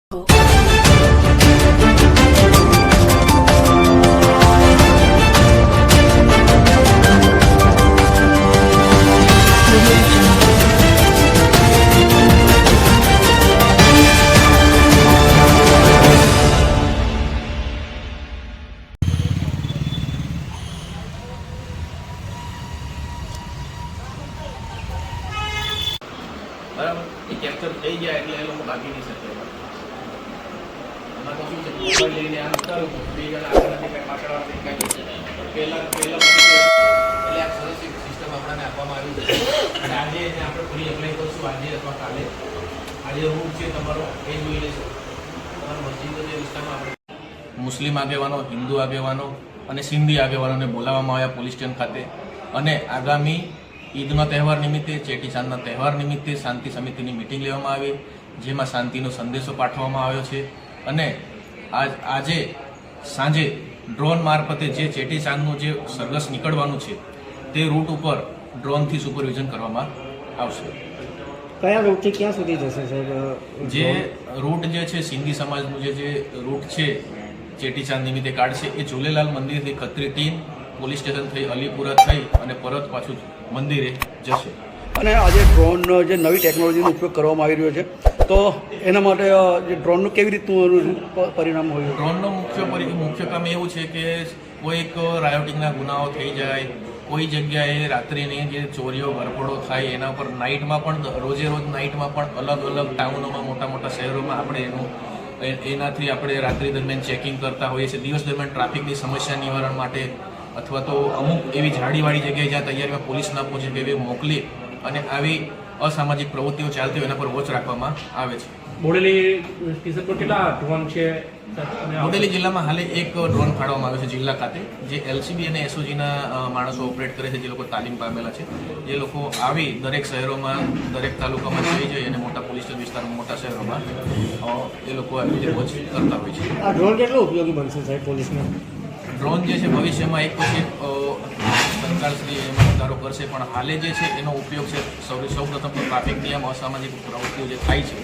બરાબર એ કેપ્ચર થઈ ગયા એટલે એ લોકો ભાગી નહીં શકે. એમાં તો શું છે, મોબાઈલ લઈને આમ કરું બે જણા આગળ નથી કંઈ પાછળવાથી કંઈ પહેલાં એટલે આ સરસ સિસ્ટમ આપણને આપવામાં આવી છે. અને આજે આપણે પૂરી એપ્લાય કરશું આજે અથવા કાલે. આજે રૂટ છે તમારો એ જોઈ લેશો. તમારો મસ્જિદનો જે વિસ્તારમાં આપણે મુસ્લિમ આગેવાનો, હિન્દુ આગેવાનો અને સિંધી આગેવાનોને બોલાવવામાં આવ્યા પોલીસ સ્ટેશન ખાતે. અને આગામી ઈદના તહેવાર નિમિત્તે, ચેટીચાંદના તહેવાર નિમિત્તે શાંતિ સમિતિની મિટિંગ લેવામાં આવી, જેમાં શાંતિનો સંદેશો પાઠવવામાં આવ્યો છે. અને આજે સાંજે ડ્રોન મારફતે જે ચેટીચાંદનું જે સરઘસ નીકળવાનું છે તે રૂટ ઉપર ડ્રોનથી સુપરવિઝન કરવામાં આવશે. કયા રૂટથી ક્યાં સુધી જશે સાહેબ? જે રૂટ જે છે સિંધી સમાજનું જે રૂટ છે ચેટીચાંદ નિમિત્તે કાઢશે એ ઝૂલેલાલ મંદિરથી ખત્રી ટીમ પોલીસ સ્ટેશન થઈ અલીપુરા થઈ અને પરત પાછું મંદિરે જશે. અને આજે ડ્રોન જે નવી ટેકનોલોજીનો ઉપયોગ કરવામાં આવી રહ્યો છે, તો એના માટે જે ડ્રોનનું કેવી રીતનું પરિણામ હોય? ડ્રોનનું મુખ્ય કામ એવું છે કે કોઈક રાયોટિંગના ગુનાઓ થઈ જાય, કોઈ જગ્યાએ રાત્રિની જે ચોરીઓ ગરફડો થાય એના પર નાઇટમાં પણ રોજે રોજ નાઇટમાં પણ અલગ અલગ ટાઉનોમાં, મોટા મોટા શહેરોમાં આપણે એનાથી આપણે રાત્રિ દરમિયાન ચેકિંગ કરતા હોઈએ છીએ. દિવસ દરમિયાન ટ્રાફિકની સમસ્યા નિવારણ માટે અથવા તો અમુક એવી ઝાડીવાળી જગ્યાએ જ્યાં તૈયારીમાં પોલીસ ના પહોંચે તેવી મોકલી અને આવી અસામાજિક પ્રવૃત્તિઓ ચાલતી હોય એના પર વોચ રાખવામાં આવે છે. બોડેલી સ્ટેશન પર કેટલા ડ્રોન છે? બોડેલી જિલ્લામાં હાલે એક ડ્રોન ફાળવવામાં આવ્યો છે જિલ્લા ખાતે, જે એલસીબી અને એસઓજીના માણસો ઓપરેટ કરે છે, જે લોકો તાલીમ પામેલા છે. જે લોકો આવી દરેક શહેરોમાં, દરેક તાલુકામાં જઈ જાય અને મોટા પોલીસ વિસ્તારમાં, મોટા શહેરોમાં એ લોકો આવી રીતે વોચ કરતા હોય છે. આ ડ્રોન કેટલો ઉપયોગી બનશે સાહેબ પોલીસને? ડ્રોન જે છે ભવિષ્યમાં એક પછી સરકારશ્રી એમાં વધારો કરશે, પણ હાલે જે છે એનો ઉપયોગ છે સૌપ્રથમ તો ટ્રાફિક નિયમ, અસામાજિક પ્રવૃત્તિઓ જે થાય છે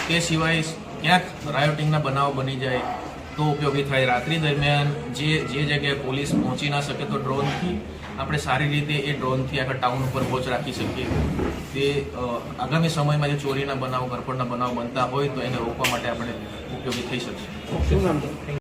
તે સિવાય ક્યાંક રાયોટિંગના બનાવો બની જાય તો ઉપયોગી થાય. રાત્રિ દરમિયાન જે જગ્યાએ પોલીસ પહોંચી ના શકે તો ડ્રોનથી આપણે સારી રીતે એ ડ્રોનથી આખા ટાઉન ઉપર વોચ રાખી શકીએ. તે આગામી સમયમાં જે ચોરીના બનાવો, ગરફડના બનાવો બનતા હોય તો એને રોકવા માટે આપણે ઉપયોગી થઈ શકશે. શું નામ છે?